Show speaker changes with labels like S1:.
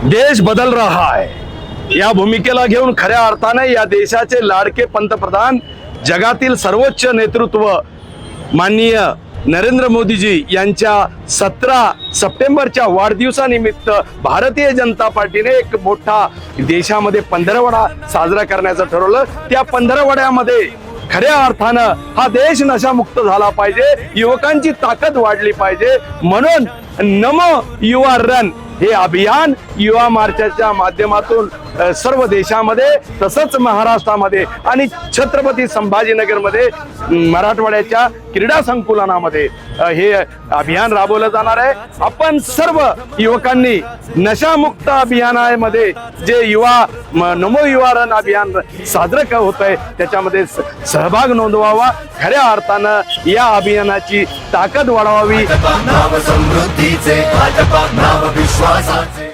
S1: देश बदल रहा है या भूमिकेला घेऊन खऱ्या अर्थाने या देशाचे लाडके पंतप्रधान जगातील सर्वोच्च नेतृत्व माननीय नरेंद्र मोदीजी यांच्या 17 सप्टेंबरच्या वाढदिवसानिमित्त भारतीय जनता पार्टीने एक मोठा देशामध्ये पंधरवडा साजरा करण्याचं ठरवलं। त्या पंधरवड्यामध्ये खऱ्या अर्थानं हा देश नशामुक्त झाला पाहिजे, युवकांची ताकद वाढली पाहिजे, म्हणून नमो युवा रन हे अभियान युवा मोर्चाच्या माध्यमातून सर्व देशामध्ये तसंच महाराष्ट्रामध्ये आणि छत्रपती संभाजीनगरमध्ये मराठवाड्याच्या क्रीडा संकुलामध्ये हे अभियान राबवलं जाणार आहे। आपण सर्व युवकांनी नशामुक्त अभियानामध्ये जे युवा नमो युवा रन अभियान साजरं होत आहे त्याच्यामध्ये सहभाग नोंदवावा, खऱ्या अर्थानं या अभियानाची ताकद वाढवावी।
S2: नाव समृद्धीचे भाजपा नाव विश्वासाचे।